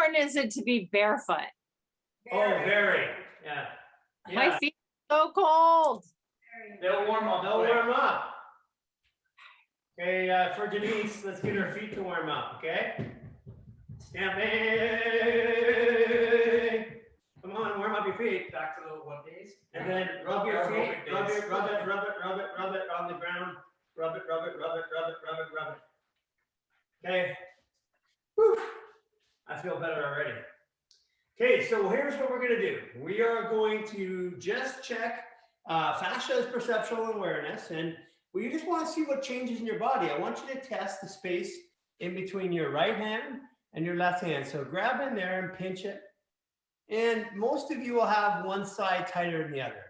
important is it to be barefoot? Oh, very. Yeah. My feet are so cold. They'll warm up. They'll warm up. Okay, for Denise, let's get her feet to warm up, okay? Stamping. Come on, warm up your feet. Back to the what days? And then rub your feet. Rub it on the ground. Rub it. Okay. Whew. I feel better already. Okay, so here's what we're going to do. We are going to just check fascial perceptual awareness, and we just want to see what changes in your body. I want you to test the space in between your right hand and your left hand. So grab in there and pinch it. And most of you will have one side tighter than the other.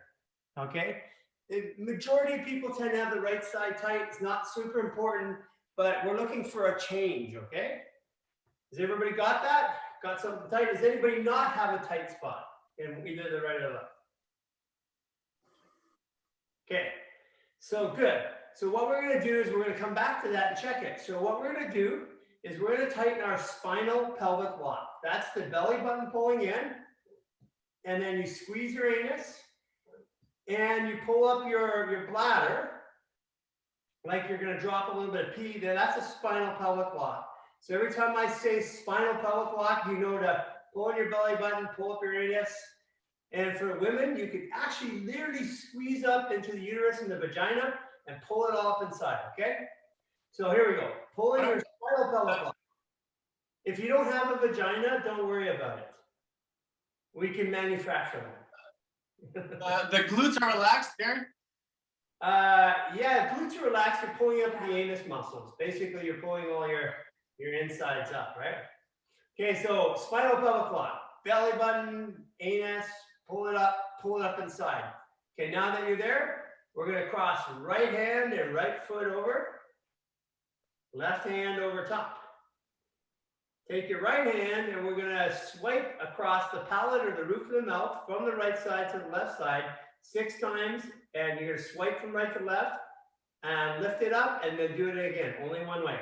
Okay? The majority of people tend to have the right side tight. It's not super important, but we're looking for a change, okay? Has everybody got that? Got something tight? Does anybody not have a tight spot in either the right or the left? Okay, so good. So what we're going to do is we're going to come back to that and check it. So what we're going to do is we're going to tighten our spinal pelvic block. That's the belly button pulling in, and then you squeeze your anus, and you pull up your bladder, like you're going to drop a little bit of pee there. That's a spinal pelvic block. So every time I say spinal pelvic block, you know to pull on your belly button, pull up your anus. And for women, you can actually literally squeeze up into the uterus and the vagina and pull it all up inside, okay? So here we go. Pull in your spinal pelvic block. If you don't have a vagina, don't worry about it. We can manufacture them. The glutes are relaxed, Darren? Yeah, glutes are relaxed. You're pulling up the anus muscles. Basically, you're pulling all your insides up, right? Okay, so spinal pelvic block, belly button, anus, pull it up inside. Okay, now that you're there, we're going to cross right hand and right foot over, left hand over top. Take your right hand and we're going to swipe across the palate or the roof of the mouth from the right side to the left side 6 times, and you're going to swipe from right to left and lift it up and then do it again, only one way.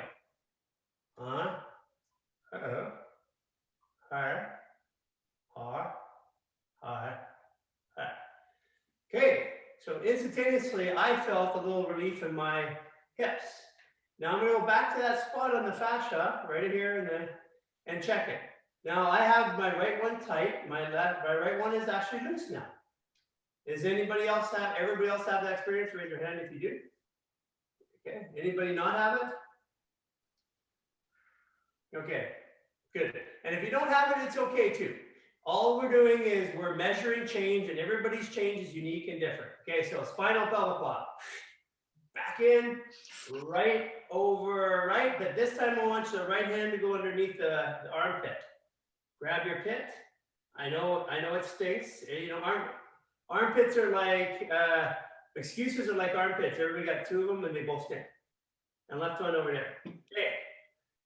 Okay, so instantaneously, I felt a little relief in my hips. Now I'm going to go back to that spot on the fascia, right here, and check it. Now I have my right one tight. My right one is actually loose now. Does everybody else have that experience? Raise your hand if you do. Okay, anybody not have it? Okay, good. And if you don't have it, it's okay too. All we're doing is we're measuring change, and everybody's change is unique and different. Okay, so spinal pelvic block. Back in, right over right, but this time I want the right hand to go underneath the armpit. Grab your pit. I know it stinks. You know, armpits are like, excuses are like armpits. Everybody got 2 of them and they both stink. And left one over there. Okay.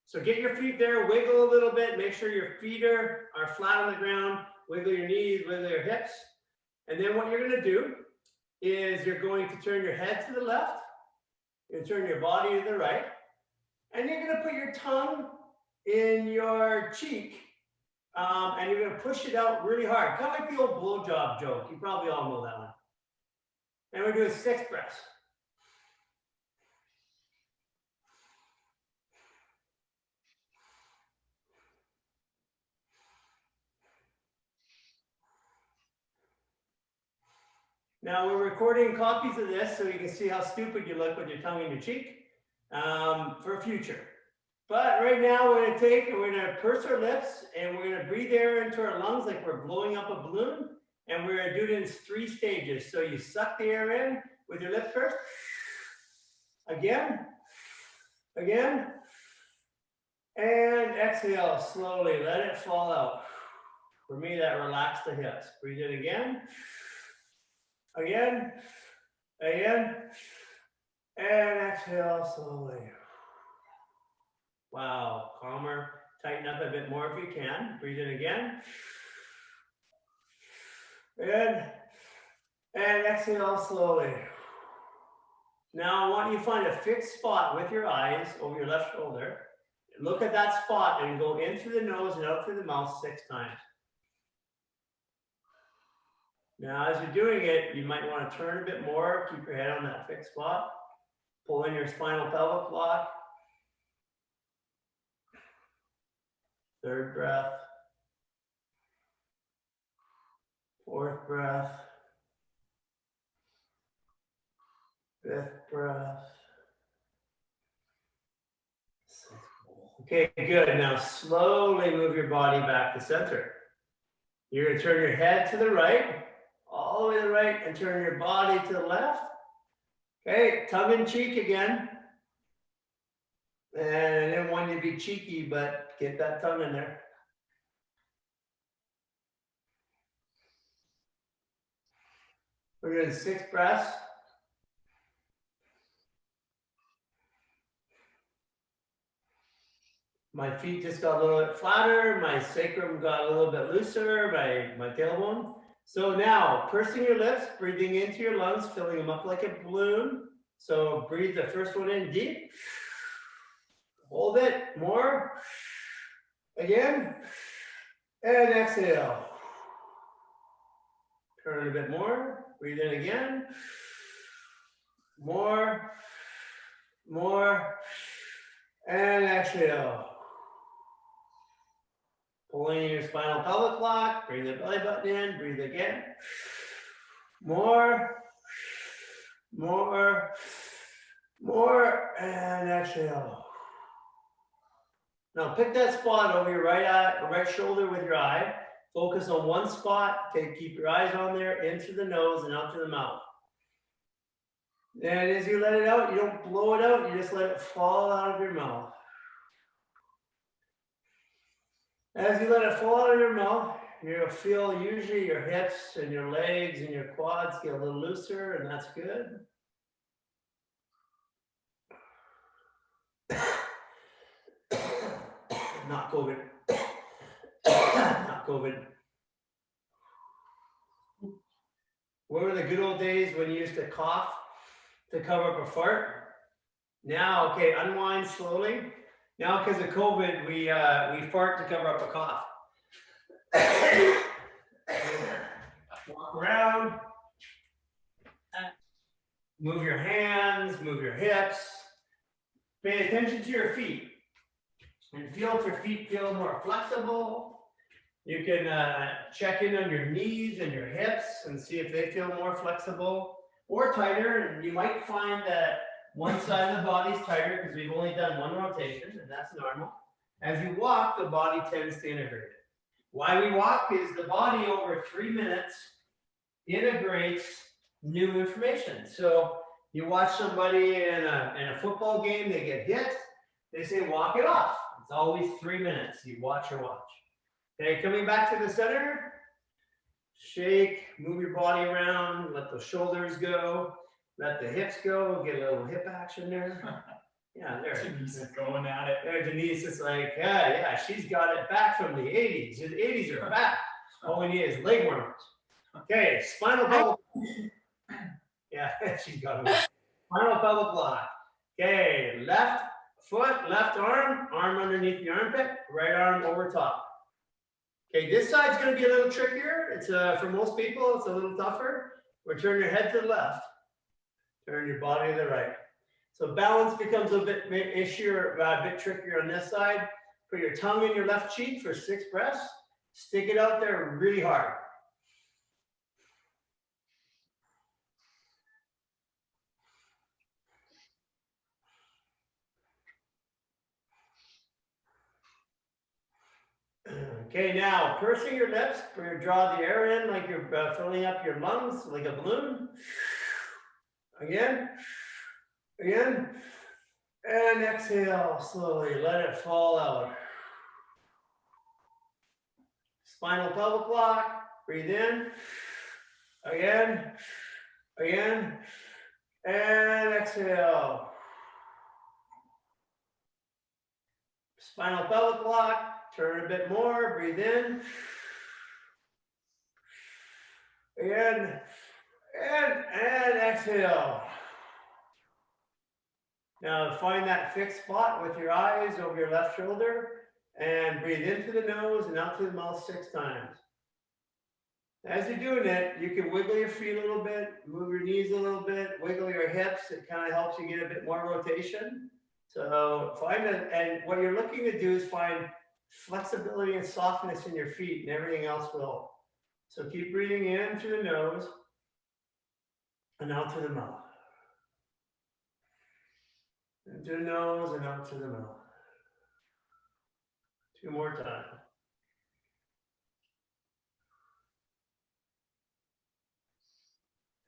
So get your feet there, wiggle a little bit, make sure your feet are flat on the ground, wiggle your knees, wiggle your hips. And then what you're going to do is you're going to turn your head to the left, you're going to turn your body to the right, and you're going to put your tongue in your cheek, and you're going to push it out really hard, kind of like the old blowjob joke. You probably all know that one. And we're doing 6 breaths. Now we're recording copies of this so you can see how stupid you look with your tongue in your cheek for future. But right now we're going to purse our lips and we're going to breathe air into our lungs like we're blowing up a balloon. And we're going to do it in 3 stages. So you suck the air in with your lips first. Again. And exhale slowly. Let it fall out. For me, that relaxed the hips. Breathe in again. Again, and exhale slowly. Wow, calmer. Tighten up a bit more if you can. Breathe in again. And exhale slowly. Now I want you to find a fixed spot with your eyes over your left shoulder. Look at that spot and go in through the nose and out through the mouth 6 times. Now, as you're doing it, you might want to turn a bit more, keep your head on that fixed spot. Pull in your spinal pelvic block. 3rd breath. 4th breath. 5th breath. 6th. Okay, good. Now slowly move your body back to center. You're going to turn your head to the right, all the way to the right, and turn your body to the left. Okay, tongue in cheek again. And I didn't want you to be cheeky, but get that tongue in there. We're doing 6 breaths. My feet just got a little bit flatter. My sacrum got a little bit looser, my tailbone. So now, pursing your lips, breathing into your lungs, filling them up like a balloon. So breathe the first one in deep. Hold it, more. Again. And exhale. Turn a bit more. Breathe in again. More. More. And exhale. Pulling in your spinal pelvic block. Bring the belly button in. Breathe again. More. More. More. And exhale. Now pick that spot over your right eye, or right shoulder with your eye. Focus on one spot. Okay, keep your eyes on there, in through the nose and out to the mouth. And as you let it out, you don't blow it out, you just let it fall out of your mouth. As you let it fall out of your mouth, you'll feel usually your hips and your legs and your quads get a little looser, and that's good. Not COVID. Not COVID. What were the good old days when you used to cough to cover up a fart? Now, okay, unwind slowly. Now, because of COVID, we fart to cover up a cough. Walk around. Move your hands, move your hips. Pay attention to your feet. And feel if your feet feel more flexible. You can check in on your knees and your hips and see if they feel more flexible or tighter. And you might find that one side of the body is tighter because we've only done one rotation, and that's normal. As you walk, the body tends to integrate. Why we walk is the body over 3 minutes integrates new information. So you watch somebody in a football game, they get hit, they say walk it off. It's always 3 minutes. You watch your watch. Okay, coming back to the center. Shake, move your body around, let the shoulders go, let the hips go, get a little hip action there. Yeah, there. Denise is going at it. There, Denise is like, yeah, she's got it back from the 80s. The 80s are back. All we need is leg warmers. Okay, spinal pelvic. Yeah, she's got it. Spinal pelvic block. Okay, left foot, left arm, arm underneath the armpit, right arm over top. Okay, this side's going to be a little trickier. It's for most people, it's a little tougher. We'll turn your head to the left, turn your body to the right. So balance becomes a bit issuer, a bit trickier on this side. Put your tongue in your left cheek for 6 breaths. Stick it out there really hard. Okay, now pursing your lips, draw the air in like you're filling up your lungs like a balloon. Again, again, and exhale slowly, let it fall out. Spinal pelvic block, breathe in, again, again, and exhale. Spinal pelvic block. Turn a bit more, breathe in. Again, and exhale. Now find that fixed spot with your eyes over your left shoulder and breathe into the nose and out through the mouth 6 times. As you're doing it, you can wiggle your feet a little bit, move your knees a little bit, wiggle your hips. It kind of helps you get a bit more rotation. So find it, and what you're looking to do is find flexibility and softness in your feet, and everything else will. So keep breathing in through the nose and out through the mouth. In through the nose and out through the mouth. 2 more times.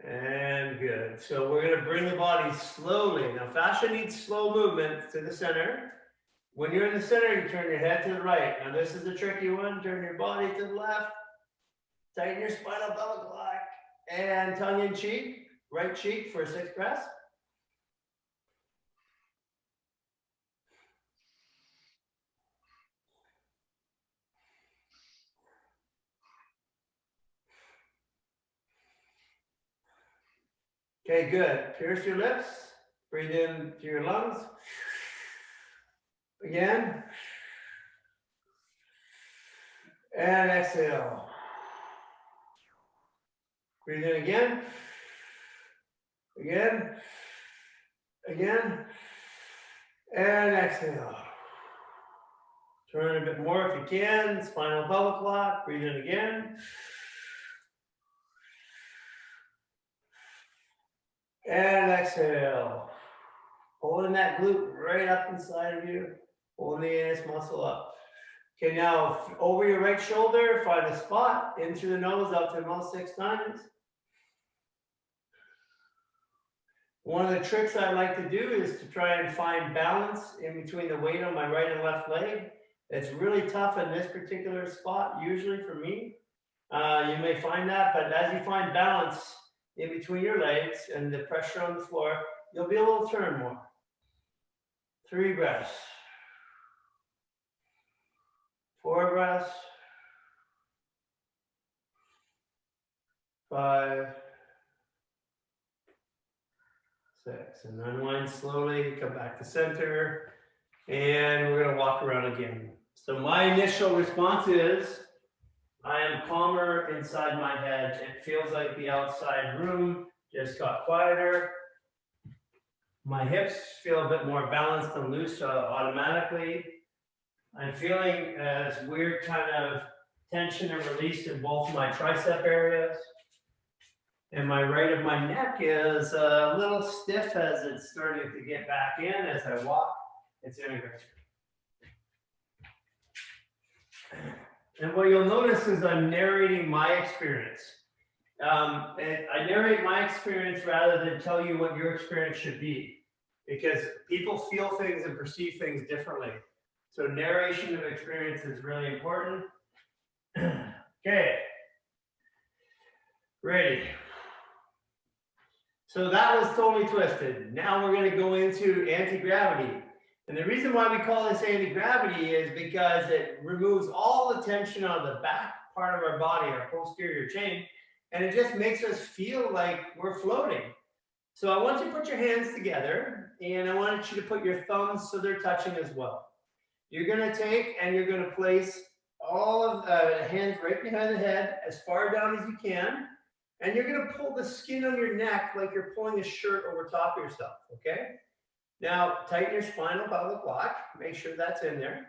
And good. So we're going to bring the body slowly. Now, fascia needs slow movement to the center. When you're in the center, you turn your head to the right. Now, this is a tricky one. Turn your body to the left. Tighten your spinal pelvic block. And tongue in cheek. Right cheek for 6 breaths. Okay, good. Pierce your lips. Breathe in through your lungs. Again. And exhale. Breathe in again. Again. Again. And exhale. Turn a bit more if you can. Spinal pelvic block. Breathe in again. And exhale. Pulling that glute right up inside of you. Pulling the anus muscle up. Okay, now over your right shoulder, find a spot. In through the nose, out to the mouth 6 times. One of the tricks I like to do is to try and find balance in between the weight on my right and left leg. It's really tough in this particular spot, usually for me. You may find that, but as you find balance in between your legs and the pressure on the floor, you'll be able to turn more. 3 breaths. 4 breaths. 5. 6. And unwind slowly, come back to center. And we're going to walk around again. So my initial response is, I am calmer inside my head. It feels like the outside room just got quieter. My hips feel a bit more balanced and loose automatically. I'm feeling this weird kind of tension and release in both my tricep areas. And my right of my neck is a little stiff as it's starting to get back in as I walk. It's integrated. And what you'll notice is I'm narrating my experience. And I narrate my experience rather than tell you what your experience should be, because people feel things and perceive things differently. So narration of experience is really important. Okay. Ready. So that was totally twisted. Now we're going to go into anti-gravity. And the reason why we call this anti-gravity is because it removes all the tension on the back part of our body, our posterior chain, and it just makes us feel like we're floating. So I want you to put your hands together, and I want you to put your thumbs so they're touching as well. You're going to take and you're going to place all of the hands right behind the head as far down as you can. And you're going to pull the skin on your neck like you're pulling a shirt over top of yourself, okay? Now, tighten your spinal pelvic block. Make sure that's in there.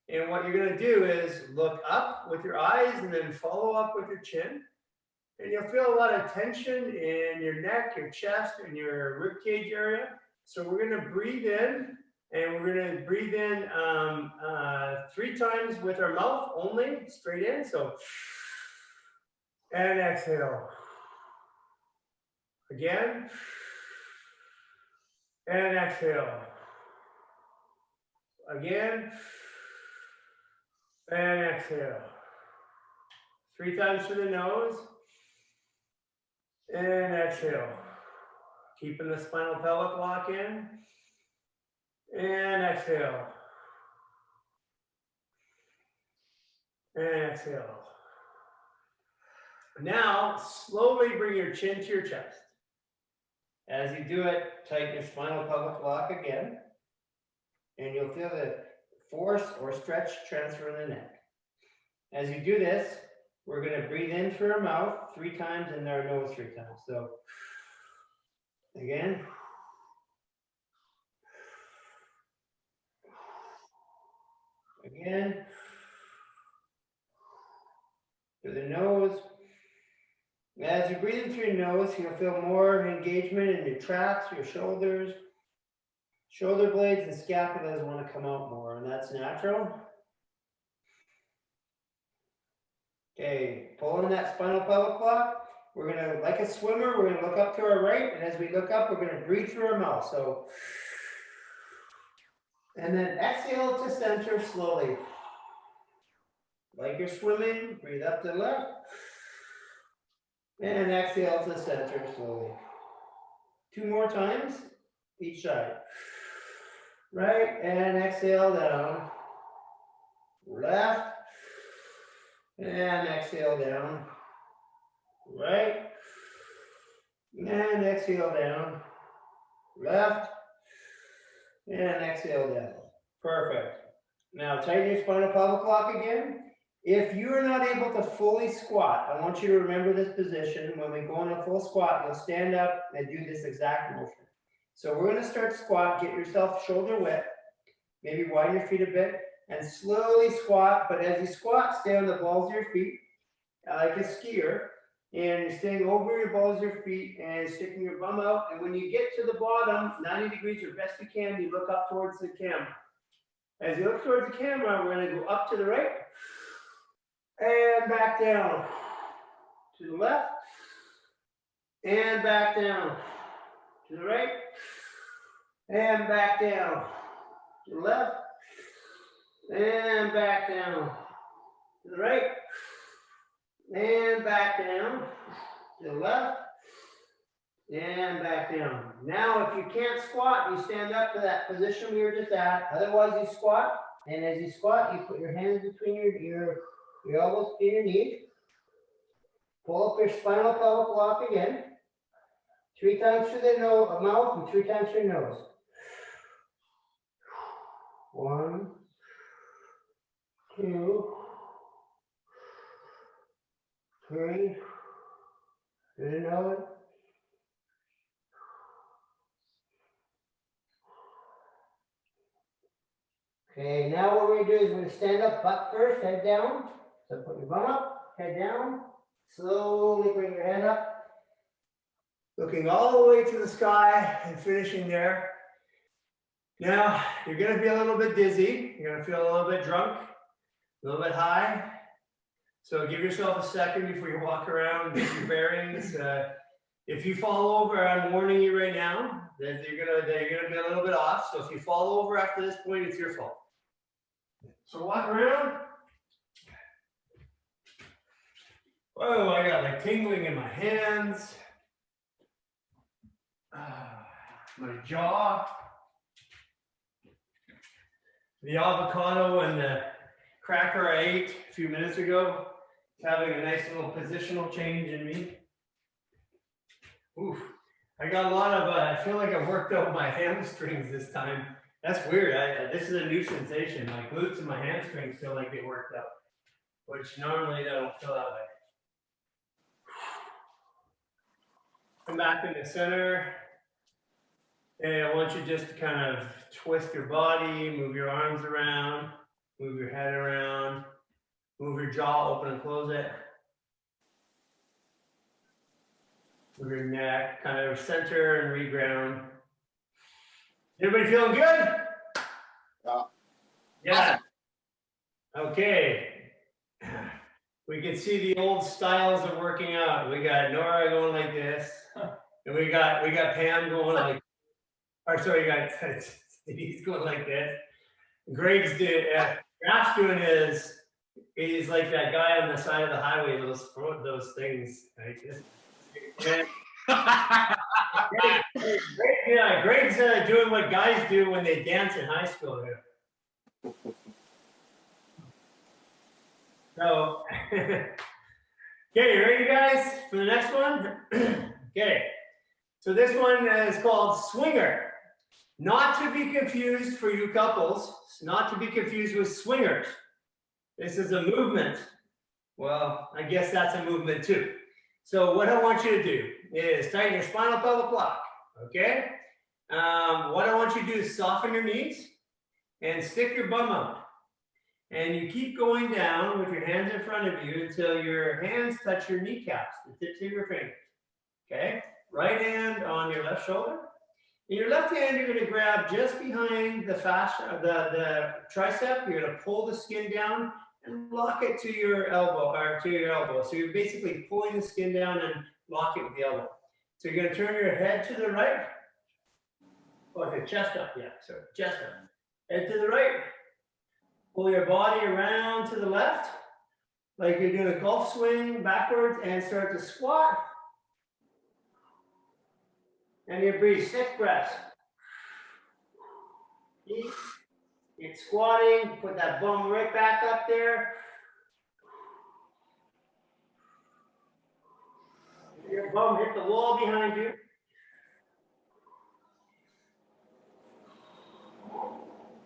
And what you're going to do is look up with your eyes and then follow up with your chin. And you'll feel a lot of tension in your neck, your chest, and your rib cage area. So we're going to breathe in, and we're going to breathe in 3 times with our mouth only, straight in. So, and exhale. Again. And exhale. Again. And exhale. 3 times through the nose. And exhale. Keeping the spinal pelvic block in. And exhale. And exhale. Now, slowly bring your chin to your chest. As you do it, tighten your spinal pelvic block again, and you'll feel the force or stretch transfer in the neck. As you do this, we're going to breathe in through our mouth 3 times and our nose 3 times. So, again. Again. Through the nose. As you breathe in through your nose, you'll feel more engagement in your traps, your shoulders. Shoulder blades and scapulas want to come out more, and that's natural. Okay, pull in that spinal pelvic block. We're going to, like a swimmer, we're going to look up to our right, and as we look up, we're going to breathe through our mouth. So, and then exhale to center slowly. Like you're swimming, breathe up to the left. And exhale to center slowly. 2 more times, each side. Right, and exhale down. Left. And exhale down. Right. And exhale down. Left. And exhale down. Perfect. Now tighten your spinal pelvic block again. If you are not able to fully squat, I want you to remember this position. When we go in a full squat, you'll stand up and do this exact motion. So we're going to start squat. Get yourself shoulder width. Maybe widen your feet a bit and slowly squat. But as you squat, stay on the balls of your feet like a skier. And you're staying over your balls of your feet and sticking your bum out. And when you get to the bottom, 90 degrees or best you can, you look up towards the camera. As you look towards the camera, we're going to go up to the right. And back down to the left, and back down to the right, and back down to the left, and back down to the right, and back down to the left, and back down. Now, if you can't squat, you stand up to that position we were just at. Otherwise, you squat, and as you squat, you put your hands between your elbows between your knees. Pull up your spinal pelvic block again. 3 times through the mouth and 3 times through your nose. 1, 2, 3. Through the nose. Okay, now what we're going to do is we're going to stand up, butt first, head down. So put your bum up, head down. Slowly bring your head up. Looking all the way to the sky and finishing there. Now, you're going to be a little bit dizzy. You're going to feel a little bit drunk, a little bit high. So give yourself a second before you walk around, get your bearings. If you fall over, I'm warning you right now that you're gonna be a little bit off. So if you fall over after this point, it's your fault. So walk around. Whoa, I got like tingling in my hands. My jaw. The avocado and the cracker I ate a few minutes ago is having a nice little positional change in me. Oof. I got a lot of, I feel like I worked out my hamstrings this time. That's weird. This is a new sensation. My glutes and my hamstrings feel like they worked out, which normally they don't feel that way. Come back in the center. And I want you just to kind of twist your body, move your arms around, move your head around, move your jaw, open and close it. Move your neck, kind of center and reground. Everybody feeling good? Yeah. Yeah. Okay. We can see the old styles of working out. We got Nora going like this, and we got Pam going like, or sorry, you got Denise going like this. Greg's doing, Graf's doing he's like that guy on the side of the highway, those things, like this. Greg's doing what guys do when they dance in high school here. So, okay, you ready guys for the next one? Okay, So this one is called swinger. Not to be confused for you couples, not to be confused with swingers. This is a movement. Well, I guess that's a movement too. So what I want you to do is tighten your spinal pelvic block, okay? What I want you to do is soften your knees and stick your bum out. And you keep going down with your hands in front of you until your hands touch your kneecaps, the tips of your fingers, okay? Right hand on your left shoulder. In your left hand, you're going to grab just behind the fascia, the tricep. You're going to pull the skin down and lock it to your elbow, or to your elbow. So you're basically pulling the skin down and lock it with the elbow. So you're going to turn your head to the right. Okay, chest up, yeah, so chest up. Head to the right. Pull your body around to the left, like you're doing a golf swing backwards, and start to squat. And you breathe 6 breaths. Keep squatting, put that bum right back up there. Your bum hit the wall behind you.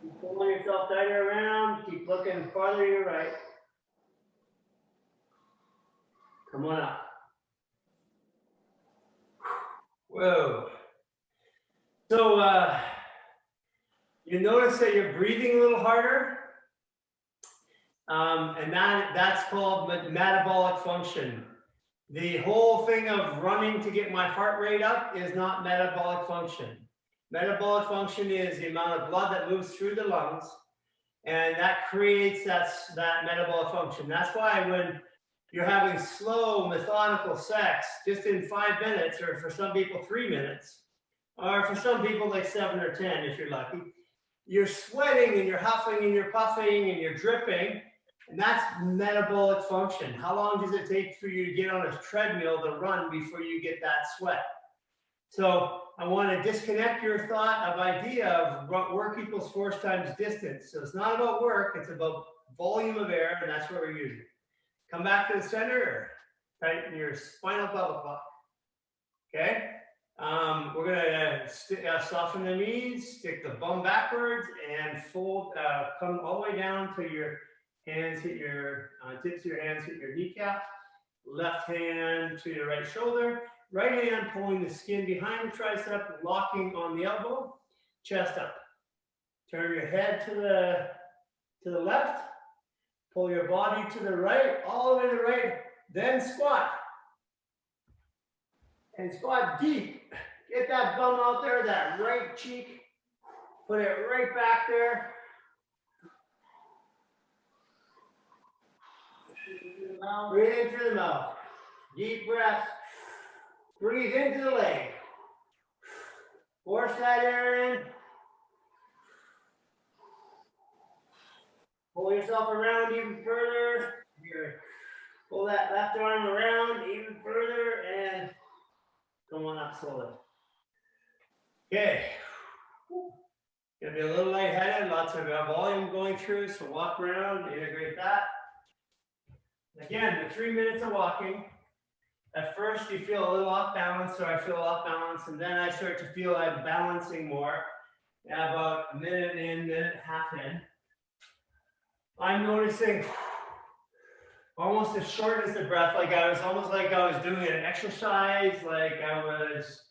Keep pulling yourself tighter around. Keep looking farther to your right. Come on up. Whoa. So you notice that you're breathing a little harder. And that's called metabolic function. The whole thing of running to get my heart rate up is not metabolic function. Metabolic function is the amount of blood that moves through the lungs, and that creates that metabolic function. That's why when you're having slow, methodical sex, just in 5 minutes, or for some people 3 minutes, or for some people like 7 or 10 if you're lucky, you're sweating and you're huffing and you're puffing and you're dripping. And that's metabolic function. How long does it take for you to get on a treadmill to run before you get that sweat? So I want to disconnect your thought of idea of work equals force times distance. So it's not about work, it's about volume of air, and that's what we're using. Come back to the center, tighten your spinal pelvic block. Okay? We're going to soften the knees, stick the bum backwards, and fold, come all the way down to your hands hit your, tips of your hands hit your kneecap. Left hand to your right shoulder. Right hand pulling the skin behind the tricep, locking on the elbow. Chest up. Turn your head to the left. Pull your body to the right, all the way to the right. Then squat. And squat deep. Get that bum out there, that right cheek. Put it right back there. Breathe in through the mouth. Deep breath. Breathe into the leg. Force that air in. Pull yourself around even further. Here. Pull that left arm around even further and come on up slowly. Okay. Gonna be a little lightheaded, lots of volume going through, so walk around, integrate that. Again, the 3 minutes of walking. At first you feel a little off balance, or I feel off balance, and then I start to feel I'm balancing more. About a minute in, minute and a half in. I'm noticing almost as short as the breath, like I was almost like I was doing an exercise, like I was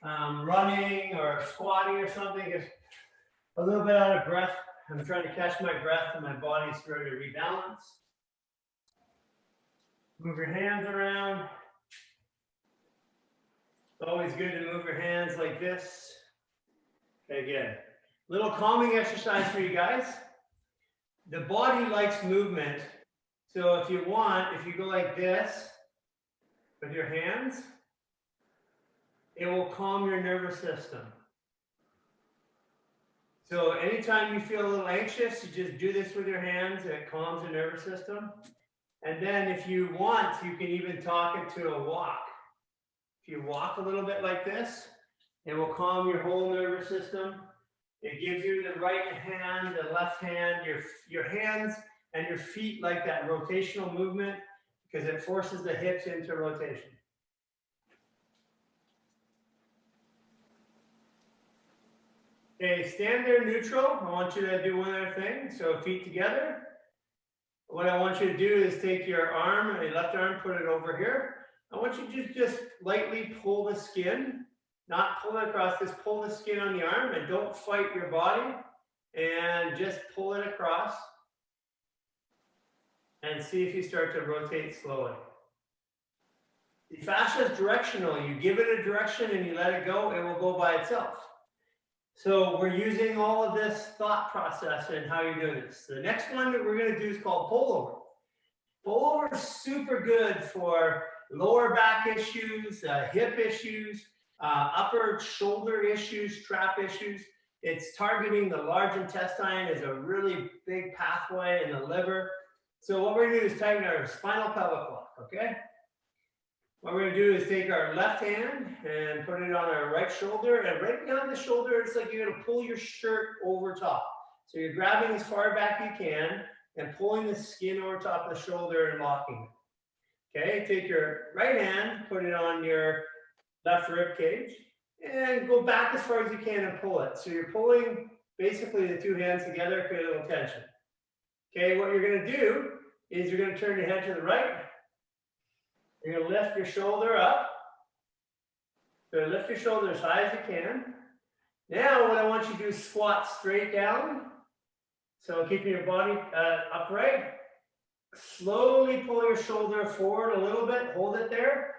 running or squatting or something, just a little bit out of breath. I'm trying to catch my breath and my body's starting to rebalance. Move your hands around. It's always good to move your hands like this. Okay, good. Little calming exercise for you guys. The body likes movement. So if you want, if you go like this with your hands, it will calm your nervous system. So anytime you feel a little anxious, you just do this with your hands and it calms your nervous system. And then if you want, you can even talk it to a walk. If you walk a little bit like this, it will calm your whole nervous system. It gives you the right hand, the left hand, your hands and your feet like that rotational movement because it forces the hips into rotation. Okay, stand there neutral. I want you to do one other thing. So feet together. What I want you to do is take your arm, your left arm, put it over here. I want you to just lightly pull the skin, not pull it across, just pull the skin on the arm and don't fight your body and just pull it across and see if you start to rotate slowly. The fascia is directional. You give it a direction and you let it go, it will go by itself. So we're using all of this thought process and how you're doing this. The next one that we're going to do is called pullover. Pullover is super good for lower back issues, hip issues, upper shoulder issues, trap issues. It's targeting the large intestine as a really big pathway in the liver. So what we're going to do is tighten our spinal pelvic block, okay? What we're going to do is take our left hand and put it on our right shoulder, and right behind the shoulder, it's like you're going to pull your shirt over top. So you're grabbing as far back you can and pulling the skin over top of the shoulder and locking it. Okay, take your right hand, put it on your left rib cage, and go back as far as you can and pull it. So you're pulling basically the two hands together, create a little tension. Okay, what you're going to do is you're going to turn your head to the right. You're going to lift your shoulder up. So lift your shoulder as high as you can. Now what I want you to do is squat straight down. So keeping your body upright. Slowly pull your shoulder forward a little bit. Hold it there.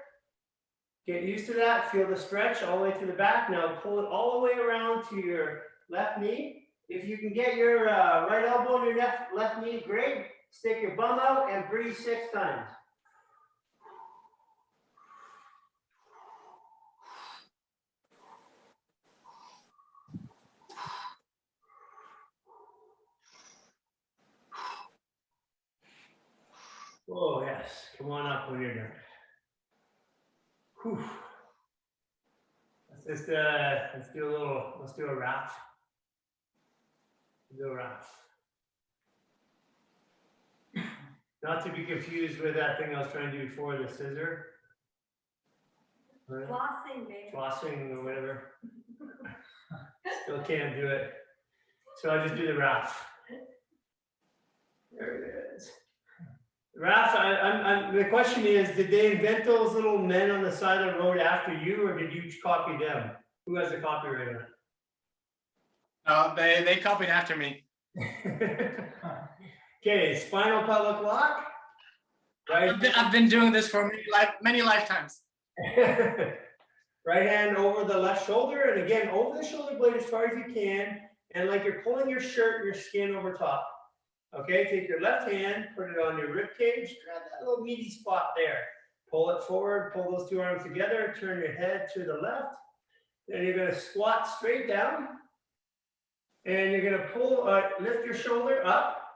Get used to that. Feel the stretch all the way to the back. Now pull it all the way around to your left knee. If you can get your right elbow on your left knee, great. Stick your bum out and breathe 6 times. Oh, yes. Come on up when you're done. Whew. Let's do a wrap. Do a wrap. Not to be confused with that thing I was trying to do before, the scissor. Flossing, maybe. Flossing or whatever. Still can't do it. So I just do the wrap. There it is. Raph, the question is, did they invent those little men on the side of the road after you, or did you copy them? Who has the copyright on No, they copied after me. it? Okay, spinal pelvic lock. Right. I've been doing this for many lifetimes. Right hand over the left shoulder, and again, over the shoulder blade as far as you can, and like you're pulling your shirt and your skin over top. Okay, take your left hand, put it on your rib cage, grab that little meaty spot there. Pull it forward, pull those two arms together, turn your head to the left. Then you're going to squat straight down. And you're going to pull, lift your shoulder up,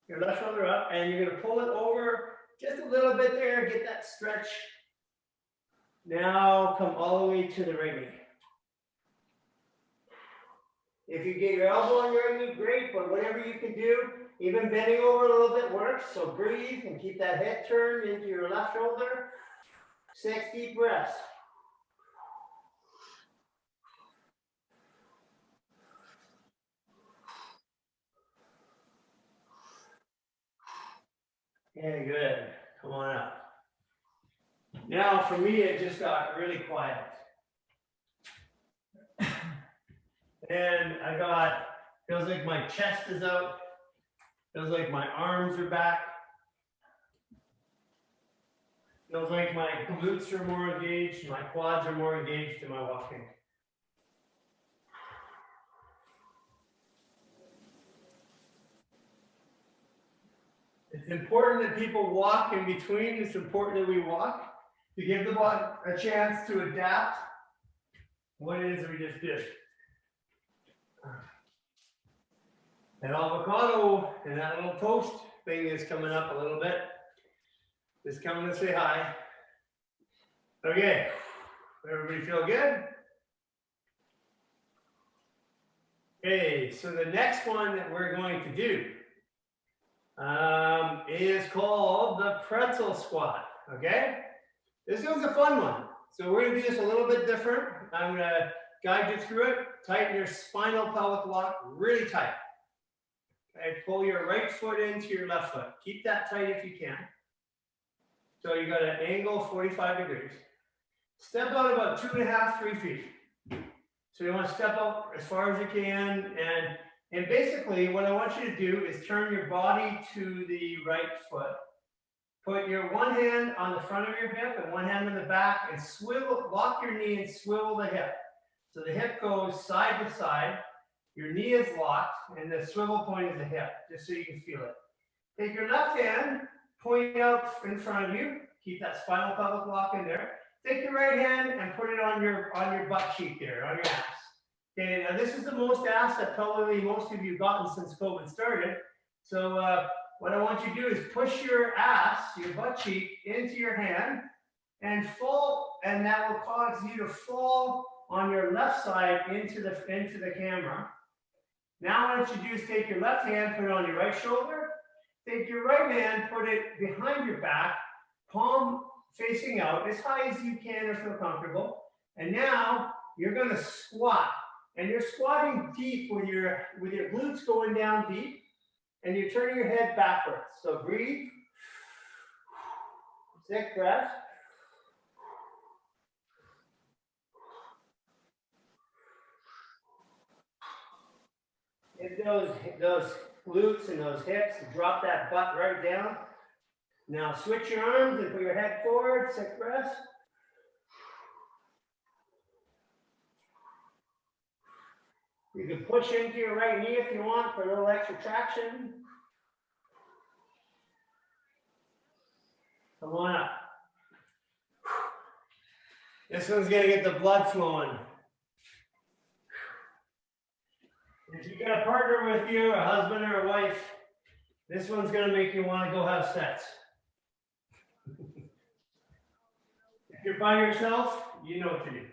your left shoulder up, and you're going to pull it over just a little bit there, get that stretch. Now come all the way to the right knee. If you get your elbow on your knee, great, but whatever you can do, even bending over a little bit works. So breathe and keep that head turned into your left shoulder. 6 deep breaths. Okay, good. Come on up. Now, for me, it just got really quiet. And feels like my chest is out. Feels like my arms are back. Feels like my glutes are more engaged, my quads are more engaged in my walking. It's important that people walk in between. It's important that we walk to give the body a chance to adapt what it is that we just did. That avocado and that little toast thing is coming up a little bit. Just coming to say hi. Okay, everybody feel good? Okay, so the next one that we're going to do is called the Pretzel Squat, okay? This one's a fun one. So we're gonna do this a little bit different. I'm gonna guide you through it. Tighten your spinal pelvic lock really tight. Okay, pull your right foot into your left foot. Keep that tight if you can. So you got an angle 45 degrees. Step out about 2.5, 3 feet. So you want to step out as far as you can, and basically what I want you to do is turn your body to the right foot. Put your one hand on the front of your hip and one hand on the back, and swivel, lock your knee and swivel the hip. So the hip goes side to side, your knee is locked, and the swivel point is the hip, just so you can feel it. Take your left hand, point out in front of you, keep that spinal pelvic lock in there. Take your right hand and put it on your butt cheek there, on your ass. Okay, now this is the most ass that probably most of you have gotten since COVID started. So what I want you to do is push your ass, your butt cheek, into your hand and fall, and that will cause you to fall on your left side into the camera. Now what you do is take your left hand, put it on your right shoulder. Take your right hand, put it behind your back, palm facing out as high as you can or feel comfortable. And now you're going to squat. And you're squatting deep with your glutes going down deep, and you're turning your head backwards. So breathe. 6 breaths. Get those glutes and those hips, drop that butt right down. Now switch your arms and put your head forward, 6 breaths. You can push into your right knee if you want for a little extra traction. Come on up. This one's gonna get the blood flowing. If you got a partner with you, a husband or a wife, this one's gonna make you want to go have sex. If you're by yourself, you know what to do.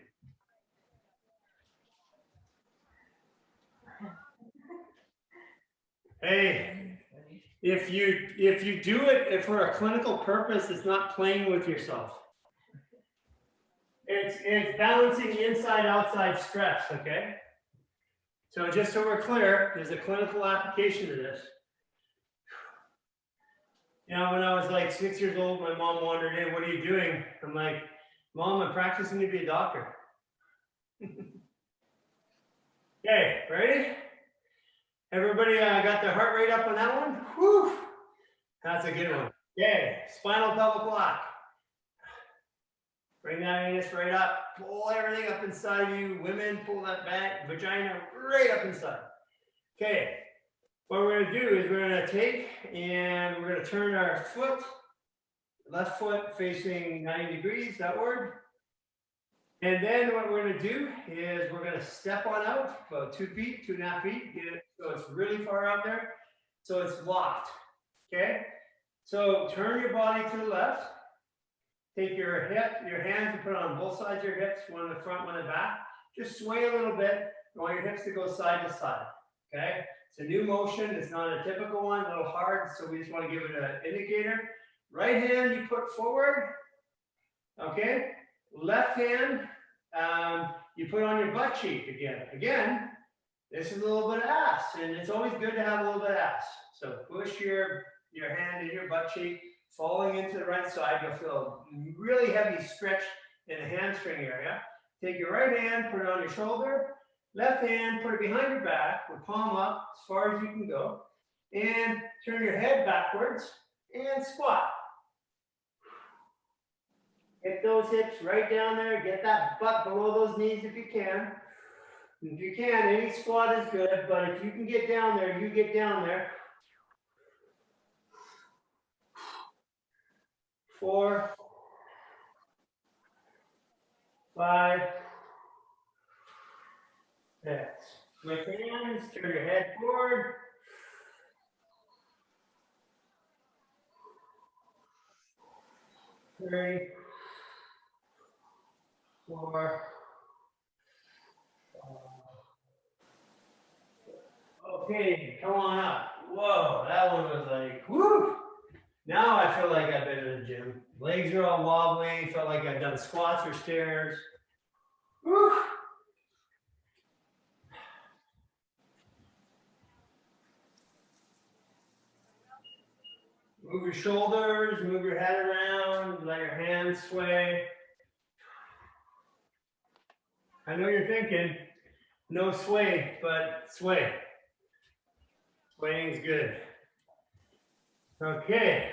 Hey, if you do it for a clinical purpose, it's not playing with yourself. It's balancing inside-outside stress, okay? So just so we're clear, there's a clinical application to this. You know, when I was like 6 years old, my mom wandered in, "What are you doing?" I'm like, "Mom, I'm practicing to be a doctor." Okay, ready? Everybody got their heart rate up on that one? Whew. That's a good one. Okay, spinal pelvic lock. Bring that anus right up. Pull everything up inside you. Women, pull that back, vagina right up inside. Okay, what we're going to do is we're going to take and we're going to turn our foot, left foot facing 90 degrees, outward. And then what we're going to do is we're going to step on out about 2 feet, 2.5 feet, get it so it's really far out there, so it's locked. Okay, so turn your body to the left. Take your hands and put it on both sides of your hips, one in the front, one in the back. Just sway a little bit. I want your hips to go side to side. Okay, it's a new motion. It's not a typical one, a little hard, so we just want to give it an indicator. Right hand you put forward. Okay. Left hand, you put on your butt cheek again. Again, this is a little bit of ass, and it's always good to have a little bit of ass. So push your hand in your butt cheek, falling into the right side. You'll feel a really heavy stretch in the hamstring area. Take your right hand, put it on your shoulder. Left hand, put it behind your back, with palm up as far as you can go. And turn your head backwards and squat. Get those hips right down there. Get that butt below those knees if you can. If you can, any squat is good, but if you can get down there, you get down there. 4, 5, 6. With hands, turn your head forward. 3, 4. Okay, come on up. Whoa, that one was like, whoo! Now I feel like I've been in the gym. Legs are all wobbly. Felt like I've done squats or stairs. Whew. Move your shoulders, move your head around, let your hands sway. I know you're thinking, no sway, but sway. Swaying's good. Okay.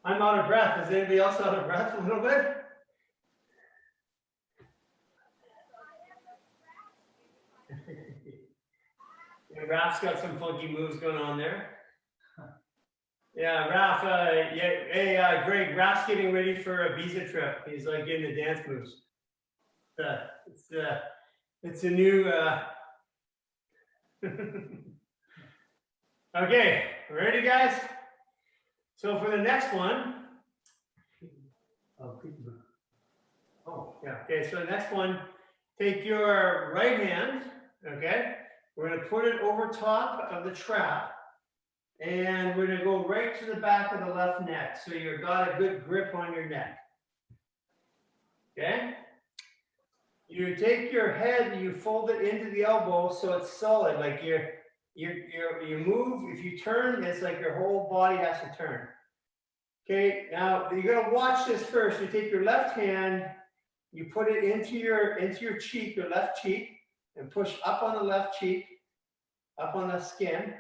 I'm out of breath. Is anybody else out of breath a little bit? Yeah, Raf's got some funky moves going on there. Yeah, Raf, Greg, Raf's getting ready for a visa trip. He's like getting the dance moves. It's a new, okay, ready guys? So for the next one, okay, so the next one, take your right hand, okay? We're gonna put it over top of the trap, and we're gonna go right to the back of the left neck, so you've got a good grip on your neck, okay? You take your head and you fold it into the elbow so it's solid, like you move, if you turn, it's like your whole body has to turn. Okay, now you're gonna watch this first. You take your left hand, you put it into your cheek, your left cheek, and push up on the left cheek, up on the skin.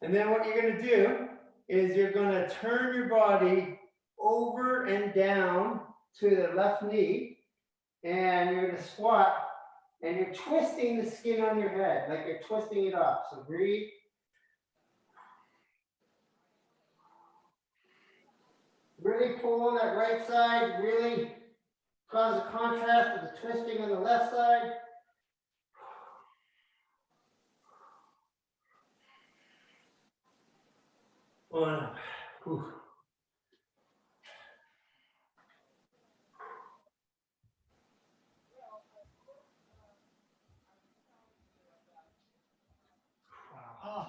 And then what you're gonna do is you're gonna turn your body over and down to the left knee, and you're gonna squat, and you're twisting the skin on your head, like you're twisting it up. So breathe. Really pull on that right side, really cause a contrast with the twisting on the left side. On up. Whew. Oh,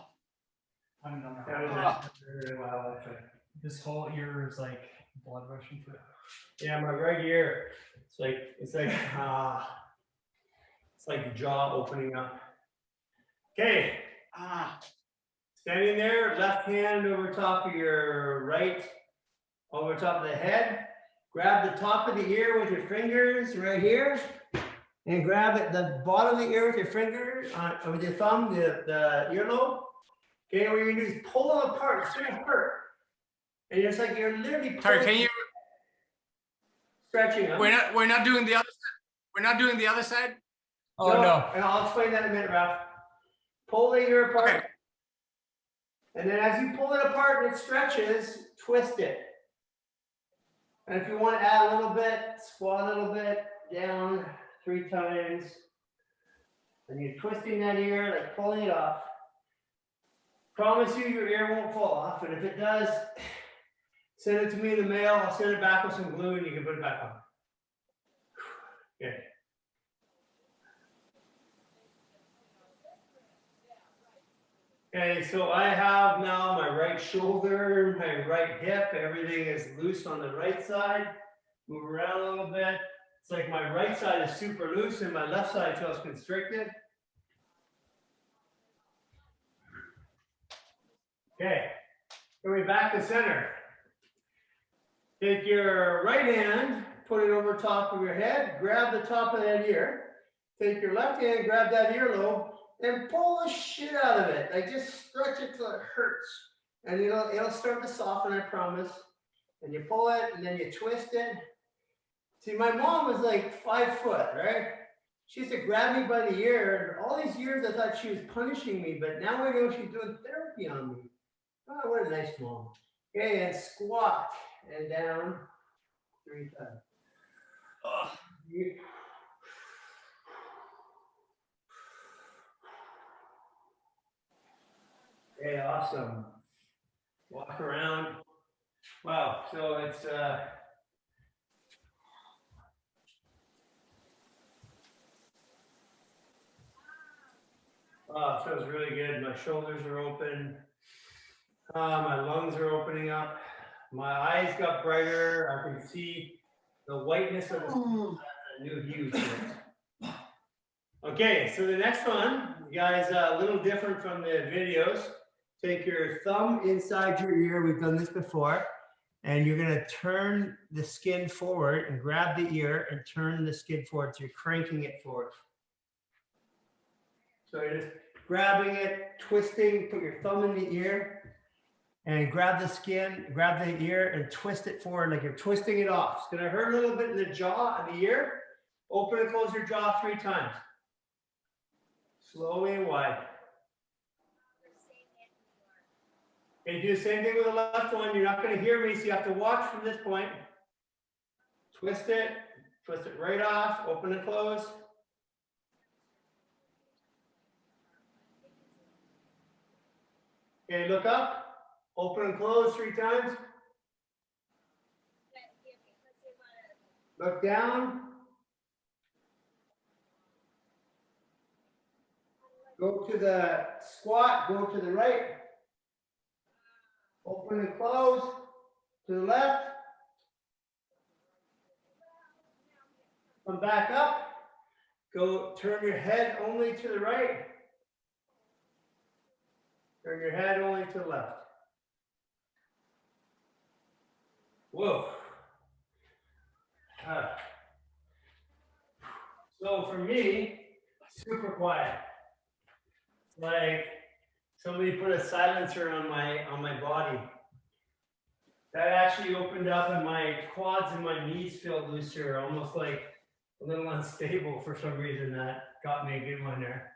I haven't done That that. was Oh. really wild, actually. This whole ear is like blood rushing through. Yeah, my right ear. It's like it's like the jaw opening up. Okay. Standing there, left hand over top of your right, over top of the head. Grab the top of the ear with your fingers right here, and grab at the bottom of the ear with your finger, with your thumb, the earlobe. Okay, what you're gonna do is pull them apart, straight apart, and it's like you're literally Sorry, can you? stretching them. We're not doing the other side. We're not doing the other side. Oh no. And I'll explain that in a minute, Ralph. Pull the ear apart. Okay. And then as you pull it apart and it stretches, twist it. And if you want to add a little bit, squat a little bit, down 3 times. And you're twisting that ear, like pulling it off. Promise you your ear won't fall off. And if it does, send it to me in the mail. I'll send it back with some glue and you can put it back on. Okay. Okay, so I have now my right shoulder, my right hip, everything is loose on the right side. Move around a little bit. It's like my right side is super loose and my left side feels constricted. Okay, going back to center. Take your right hand, put it over top of your head, grab the top of that ear. Take your left hand, grab that earlobe, and pull the shit out of it. Like just stretch it till it hurts. And it'll start to soften, I promise. And you pull it and then you twist it. See, my mom was like 5 foot, right? She used to grab me by the ear, and all these years I thought she was punishing me, but now I know she's doing therapy on me. Oh, what a nice mom. Okay, and squat and down 3 times. Okay, awesome. Walk around. Wow, so it's oh, it feels really good. My shoulders are open. My lungs are opening up. My eyes got brighter. I can see the whiteness of the skin has a new hue to it. Okay, so the next one, you guys, a little different from the videos. take your thumb inside your ear. We've done this before. And you're going to turn the skin forward and grab the ear and turn the skin forward. So you're cranking it forward. So you're just grabbing it, twisting, put your thumb in the ear and grab the skin, grab the ear and twist it forward like you're twisting it off. It's going to hurt a little bit in the jaw and the ear. Open and close your jaw 3 times. Slowly and wide. Okay, do the same thing with the left one. You're not going to hear me, so you have to watch from this point. Twist it right off, open and close. Okay, look up, open and close 3 times. Look down. Go to the squat, go to the right. Open and close to the left. Come back up. Go turn your head only to the right. Turn your head only to the left. Whoa. So for me, super quiet. Like somebody put a silencer on my body. That actually opened up and my quads and my knees felt looser, almost like a little unstable for some reason. That got me a good one there.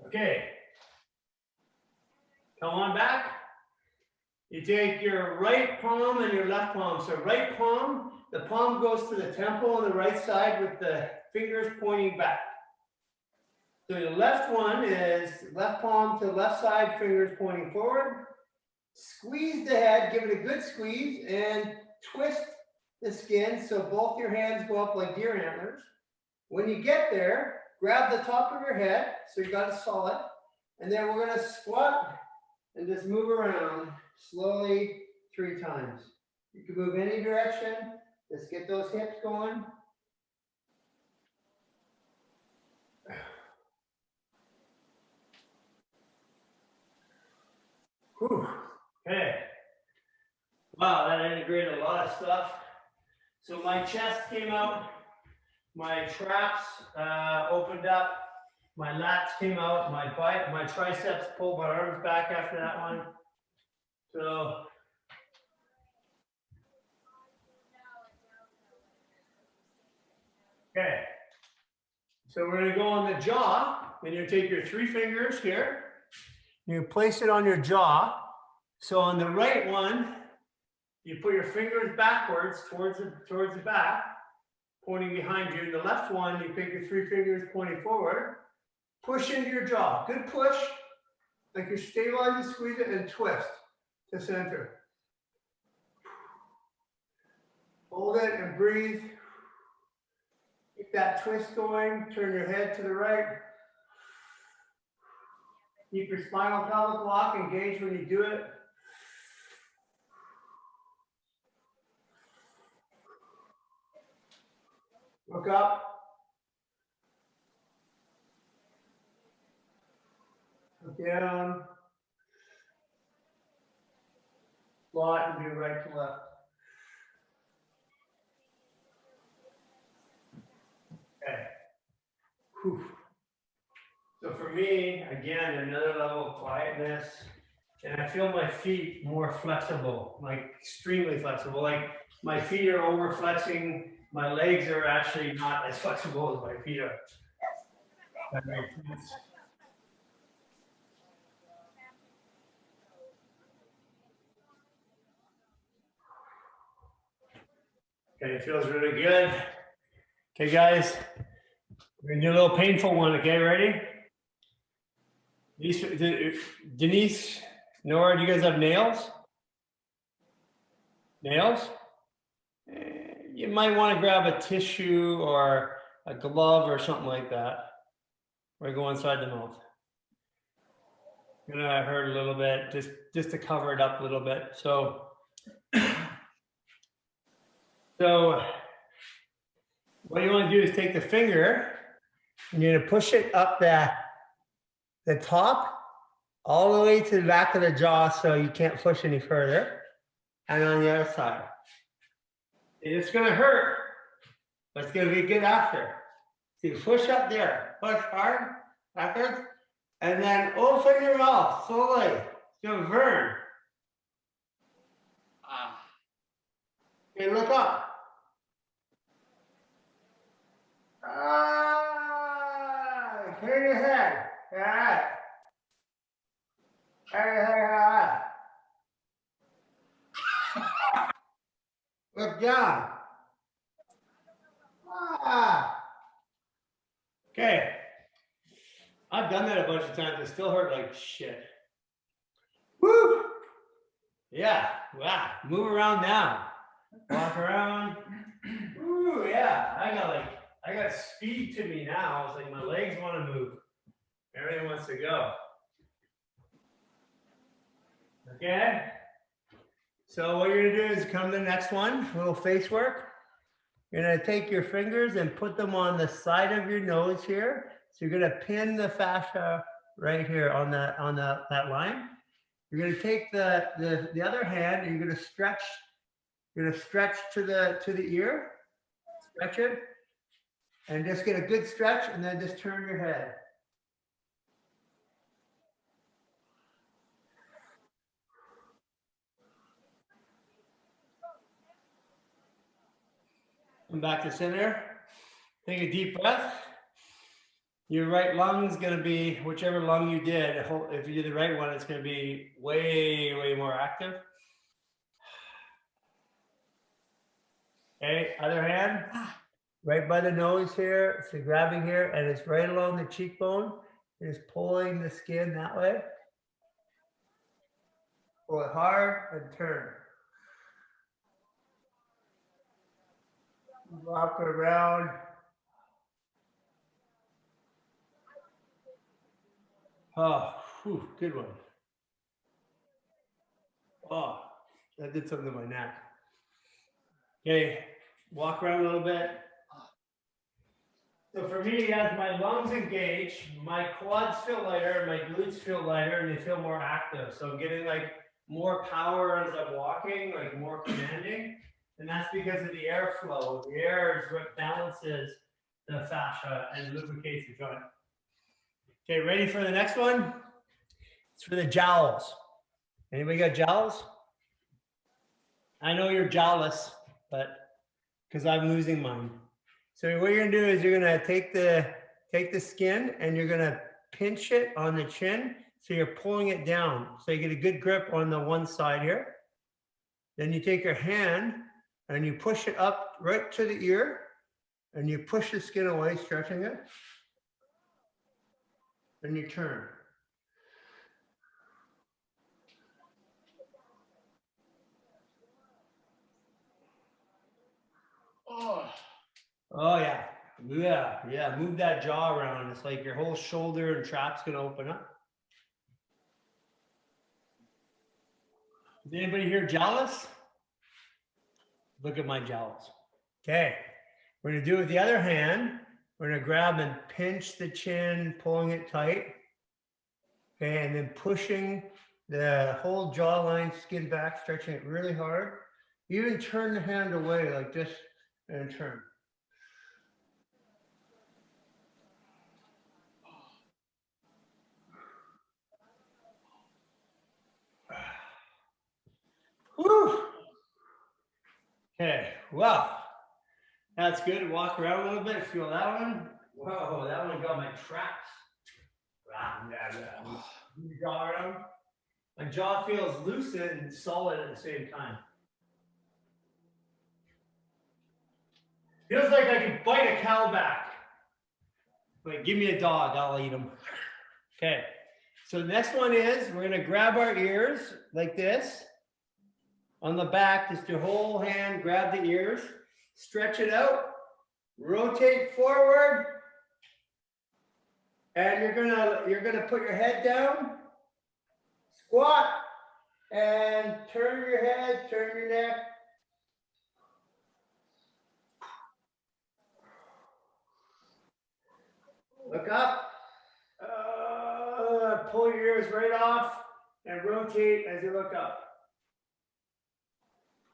Okay. Come on back. You take your right palm and your left palm. So right palm, the palm goes to the temple on the right side with the fingers pointing back. So the left one is left palm to the left side, fingers pointing forward. Squeeze the head, give it a good squeeze, and twist the skin so both your hands go up like deer antlers. When you get there, grab the top of your head, so you got it solid, and then we're gonna squat and just move around slowly 3 times. You can move any direction, just get those hips going. Whew. Okay. Wow, that integrated a lot of stuff. So my chest came out, my traps opened up, my lats came out, my triceps pulled my arms back after that one. So okay. So we're going to go on the jaw, and you take your 3 fingers here. You place it on your jaw. So on the right one, you put your fingers backwards towards the back, pointing behind you. The left one, you take your 3 fingers pointing forward. Push into your jaw. Good push. Like you're stabilizing, squeeze it, and twist to center. Hold it and breathe. Keep that twist going. Turn your head to the right. Keep your spinal pelvic block engaged when you do it. Look up. Look down. Squat and do right to left. Okay. Whew. So for me, again, another level of quietness. And I feel my feet more flexible, like extremely flexible. Like my feet are over flexing. My legs are actually not as flexible as my feet are. That makes sense. Okay, it feels really good. Okay, guys, we're gonna do a little painful one. Okay, ready? Denise, Nora, do you guys have nails? Nails? You might want to grab a tissue or a glove or something like that. Or go inside the mouth. Gonna hurt a little bit, just to cover it up a little bit. So what you want to do is take the finger and you're gonna push it up the top all the way to the back of the jaw so you can't push any further. And on the other side. It's gonna hurt, but it's gonna be good after. So you push up there, push hard, backwards, and then open your mouth slowly. It's gonna burn. Okay, look up. Turn your head. All right. Turn your head. Look down. Okay. I've done that a bunch of times. It still hurt like shit. Woo! Yeah. Wow. Move around now. Walk around. Ooh, yeah. I got speed to me now. It's like my legs want to move. Everything wants to go. Okay. So what you're gonna do is come to the next one, a little face work. You're gonna take your fingers and put them on the side of your nose here. So you're gonna pin the fascia right here on that line. You're gonna take the other hand and you're gonna stretch. You're gonna stretch to the ear. Stretch it, and just get a good stretch, and then just turn your head. Come back to center. Take a deep breath. Your right lung is going to be, whichever lung you did, if you did the right one, it's going to be way, way more active. Okay, other hand, right by the nose here. So grabbing here, and it's right along the cheekbone. You're just pulling the skin that way. Pull it hard and turn. Walk it around. Oh, whew, good one. Oh, that did something to my neck. Okay, walk around a little bit. So for me, as my lungs engage, my quads feel lighter, my glutes feel lighter, and they feel more active. So I'm getting like more power as I'm walking, like more commanding. And that's because of the airflow. The air is what balances the fascia and lubricates the joint. Okay, ready for the next one? It's for the jowls. Anybody got jowls? I know you're jowless, but because I'm losing mine. So what you're gonna do is you're gonna take the skin and you're gonna pinch it on the chin. So you're pulling it down. So you get a good grip on the one side here. Then you take your hand and you push it up right to the ear and you push the skin away, stretching it. Then you turn. Oh yeah. Yeah. Move that jaw around. It's like your whole shoulder and trap's gonna open up. Is anybody here jealous? Look at my jowls. Okay. We're gonna do it with the other hand. We're gonna grab and pinch the chin, pulling it tight. Okay, and then pushing the whole jawline, skin back, stretching it really hard. Even turn the hand away like this and turn. Woo! Okay, well, that's good. Walk around a little bit, feel that one. Whoa, that one got my traps. Move your jaw around. My jaw feels lucid and solid at the same time. Feels like I could bite a cow back. Like, give me a dog, I'll eat him. Okay, so the next one is we're gonna grab our ears like this. On the back, just your whole hand, grab the ears, stretch it out, rotate forward, and you're gonna put your head down, squat, and turn your head, turn your neck. Look up. pull your ears right off and rotate as you look up.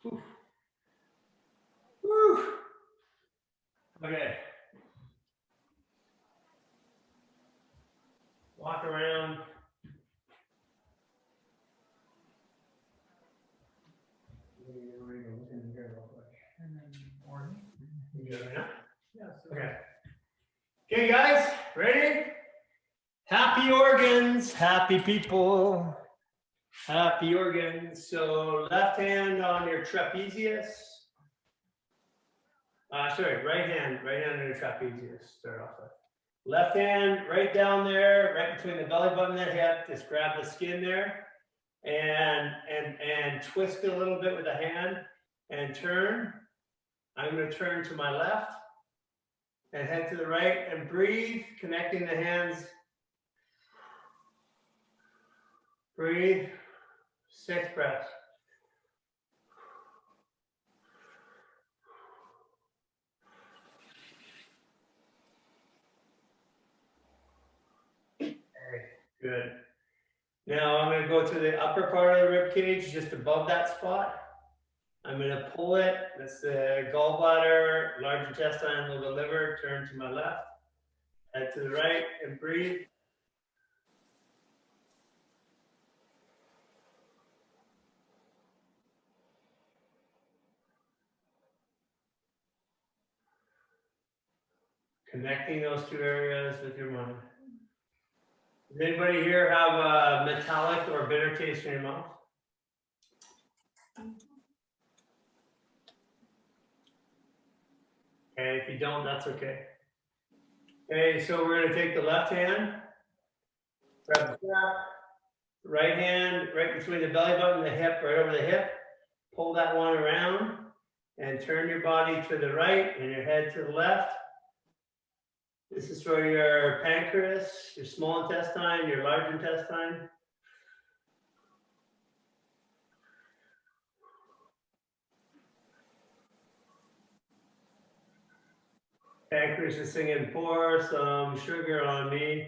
Whew. Whew. Okay. Walk around. You good right now? Yes. Okay. Okay, guys, ready? Happy organs, happy people, happy organs. So left hand on your trapezius. Sorry, right hand on your trapezius. Start off with. Left hand right down there, right between the belly button and the hip. Just grab the skin there and twist it a little bit with the hand and turn. I'm going to turn to my left and head to the right and breathe, connecting the hands. Breathe. 6 breaths. Okay, good. Now I'm going to go to the upper part of the rib cage, just above that spot. I'm going to pull it. That's the gallbladder, large intestine, little liver. Turn to my left. Head to the right and breathe. Connecting those two areas with your mind. Does anybody here have a metallic or bitter taste in your mouth? Okay, if you don't, that's okay. Okay, so we're going to take the left hand, grab the strap, right hand right between the belly button and the hip, right over the hip. Pull that one around and turn your body to the right and your head to the left. This is for your pancreas, your small intestine, your large intestine. Pancreas is singing, pour some sugar on me.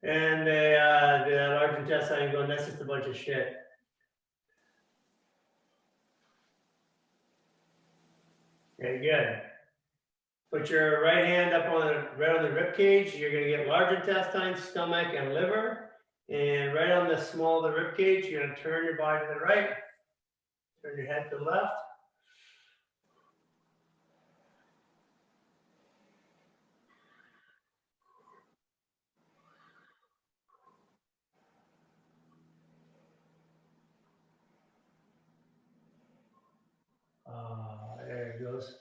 And the large intestine going, that's just a bunch of shit. Okay, good. Put your right hand up on right on the rib cage. You're going to get large intestine, stomach, and liver. And right on the small of the rib cage, you're going to turn your body to the right. Turn your head to the left. There it goes.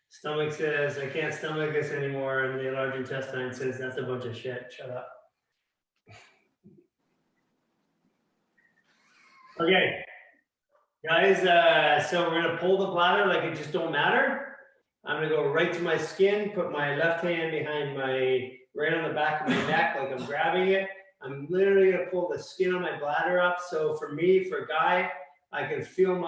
Stomach says, I can't stomach this anymore. And the large intestine says, that's a bunch of shit. Shut up. Okay. Guys, so we're going to pull the bladder like it just don't matter. I'm going to go right to my skin, put my left hand behind right on the back of my neck like I'm grabbing it. I'm literally going to pull the skin on my bladder up. So for me, for a guy, I can feel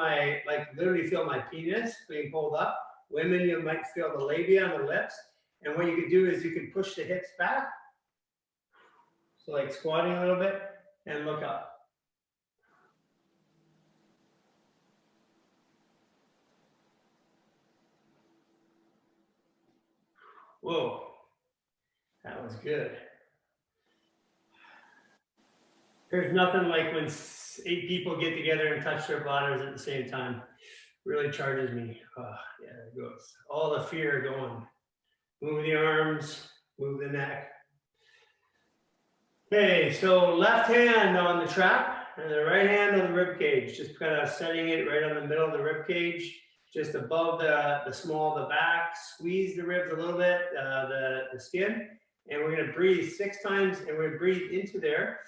literally feel my penis being pulled up. Women, you might feel the labia on the lips. And what you can do is you can push the hips back. So like squatting a little bit and look up. Whoa, that was good. There's nothing like when 8 people get together and touch their bladders at the same time. Really charges me. Oh, yeah, there it goes. All the fear going. Move the arms, move the neck. Okay, so left hand on the trap and the right hand on the rib cage. Just kind of setting it right on the middle of the rib cage, just above the small of the back. Squeeze the ribs a little bit, the skin. And we're going to breathe 6 times, and we're going to breathe into there.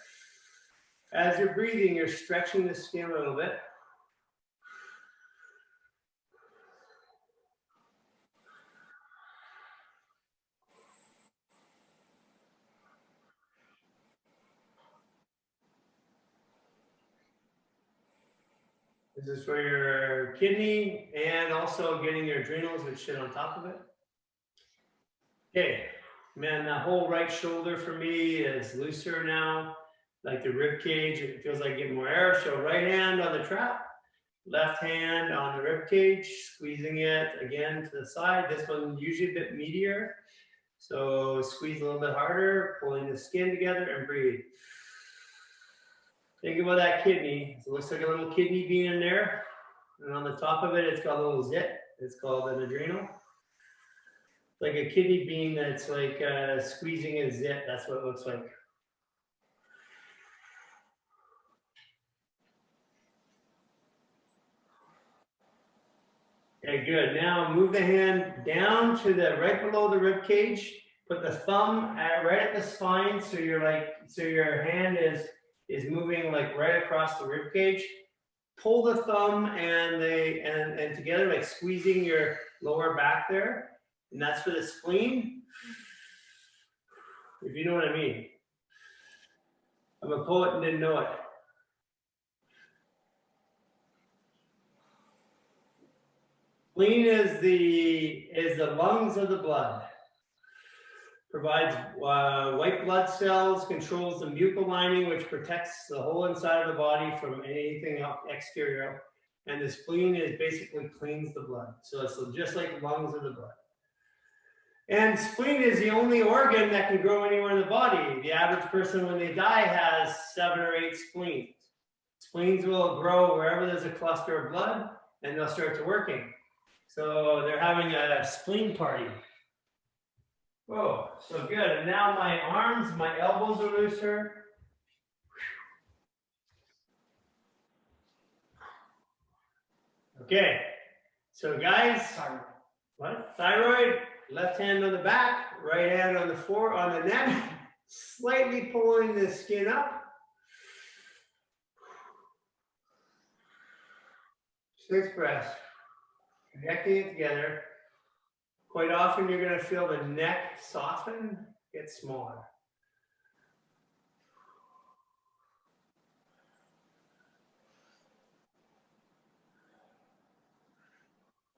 As you're breathing, you're stretching the skin a little bit. This is for your kidney and also getting your adrenals and shit on top of it. Okay, man, that whole right shoulder for me is looser now. like the rib cage. It feels like getting more air. So right hand on the trap, left hand on the rib cage, squeezing it again to the side. This one usually a bit meatier. So squeeze a little bit harder, pulling the skin together and breathe. Think about that kidney. So it looks like a little kidney bean in there. And on the top of it, it's got a little zit. It's called an adrenal. Like a kidney bean that's like squeezing a zit. That's what it looks like. Okay, good. Now move the hand down to the right below the rib cage. Put the thumb right at the spine, so your hand is moving like right across the rib cage. Pull the thumb and together, like squeezing your lower back there, and that's for the spleen. If you know what I mean. I'm a poet and didn't know it. Spleen is the lungs of the blood. Provides white blood cells, controls the mucous lining, which protects the whole inside of the body from anything exterior. And the spleen is basically cleans the blood. So it's just like lungs of the blood. And spleen is the only organ that can grow anywhere in the body. The average person, when they die, has 7 or 8 spleens. Spleens will grow wherever there's a cluster of blood, and they'll start to working. So they're having a spleen party. Whoa, so good. And now my arms, my elbows are looser. Okay, so guys, what? Thyroid, left hand on the back, right hand on the neck, slightly pulling the skin up. 6 breaths, connecting it together. Quite often you're going to feel the neck soften, get smaller.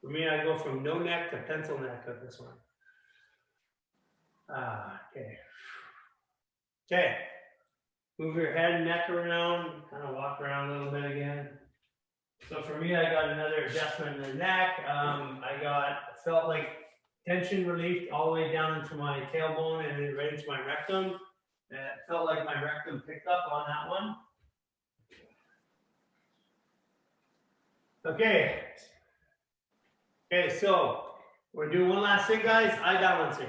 For me, I go from no neck to pencil neck with this one. Okay. Okay. Move your head and neck around, kind of walk around a little bit again. So for me, I got another adjustment in the neck. Felt like tension relief all the way down into my tailbone and then right into my rectum. And it felt like my rectum picked up on that one. Okay. Okay, so we're doing one last thing, guys. Eye balancing.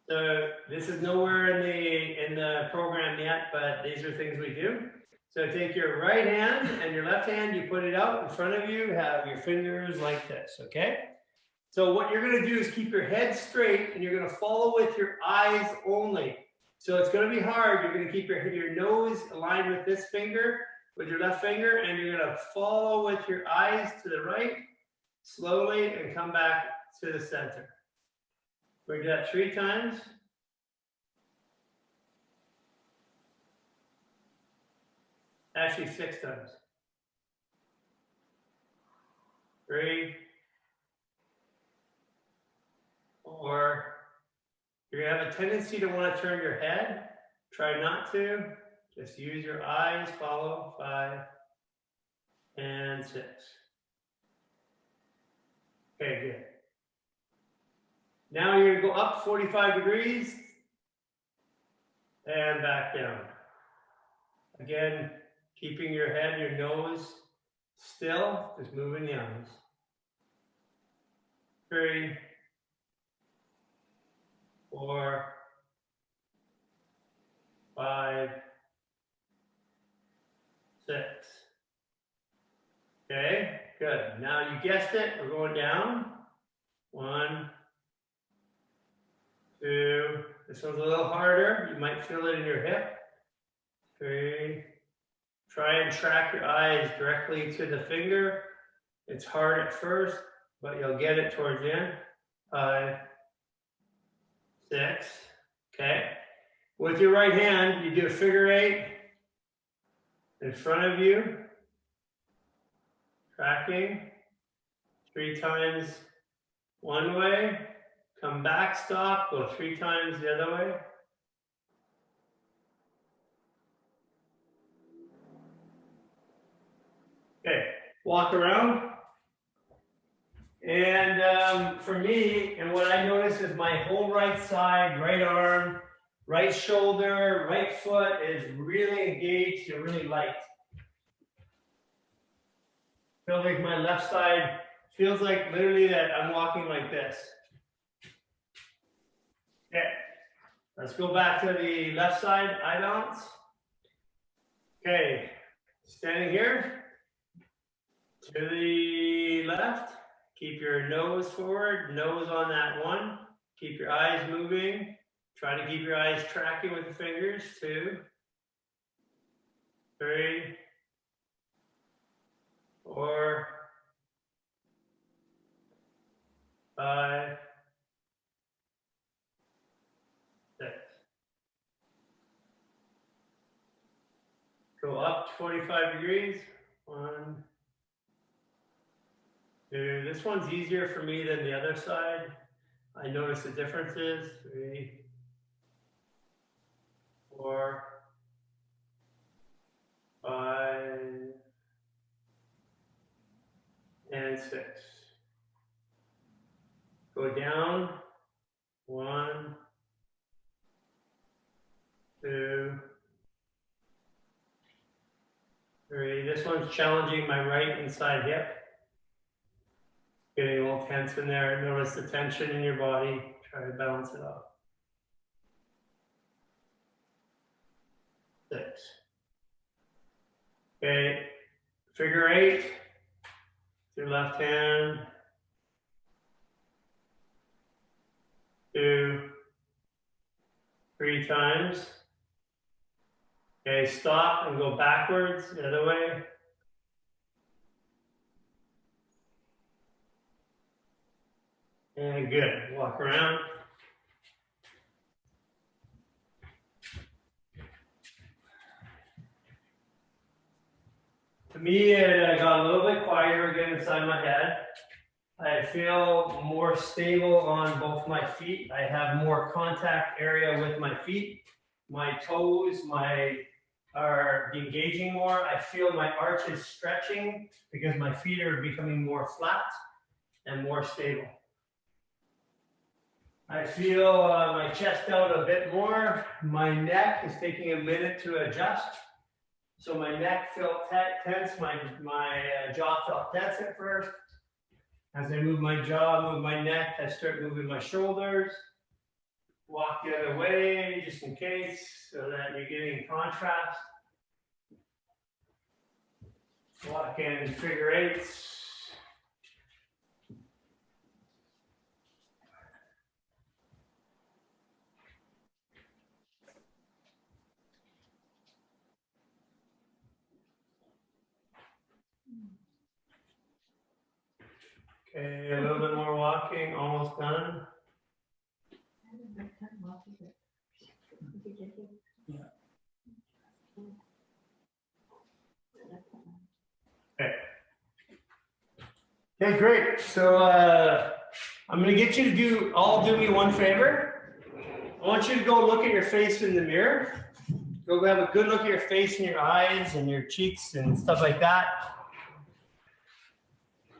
So this is nowhere in the program yet, but these are things we do. So take your right hand and your left hand, you put it out in front of you, have your fingers like this, okay? So what you're going to do is keep your head straight and you're going to follow with your eyes only. So it's going to be hard. You're going to keep your nose aligned with this finger, with your left finger, and you're going to follow with your eyes to the right, slowly, and come back to the center. We're going to do that 3 times. Actually 6 times. 3, 4. You're going to have a tendency to want to turn your head. Try not to. Just use your eyes. Follow. 5 and 6. Okay, good. Now you're going to go up 45 degrees and back down. Again, keeping your head, your nose still, just moving the eyes. 3, 4, 5, 6. Okay, good. Now you guessed it, we're going down. 1, 2. This one's a little harder. You might feel it in your hip. 3. Try and track your eyes directly to the finger. It's hard at first, but you'll get it towards the end. 5, 6. Okay. With your right hand, you do a figure 8 in front of you. Tracking 3 times one way. Come back, stop, go 3 times the other way. Okay, walk around. And for me, and what I notice is my whole right side, right arm, right shoulder, right foot is really engaged and really light. Feels like my left side feels like literally that I'm walking like this. Okay, let's go back to the left side, eye balance. Okay, standing here to the left. Keep your nose forward, nose on that one. Keep your eyes moving. Try to keep your eyes tracking with the fingers. 2, 3, 4, 5, 6. Go up 45 degrees. 1, 2. This one's easier for me than the other side. I notice the differences. 3, 4, 5, and 6. Go down. 1, 2, 3. This one's challenging my right inside hip. Getting a little tense in there. Notice the tension in your body. Try to balance it off. 6. Okay, figure 8. Your left hand. 2, 3 times. Okay, stop and go backwards the other way. And good. Walk around. To me, it got a little bit quieter again inside my head. I feel more stable on both my feet. I have more contact area with my feet. My toes, are engaging more. I feel my arches stretching because my feet are becoming more flat and more stable. I feel my chest out a bit more. My neck is taking a minute to adjust. So my neck felt tense, my jaw felt tense at first. As I move my jaw, move my neck, I start moving my shoulders. Walk the other way, just in case, so that you're getting contrast. Walk in figure 8s. Okay, a little bit more walking, almost done. Okay. Okay, great. So I'm going to get you to do me one favor. I want you to go look at your face in the mirror. Go have a good look at your face and your eyes and your cheeks and stuff like that.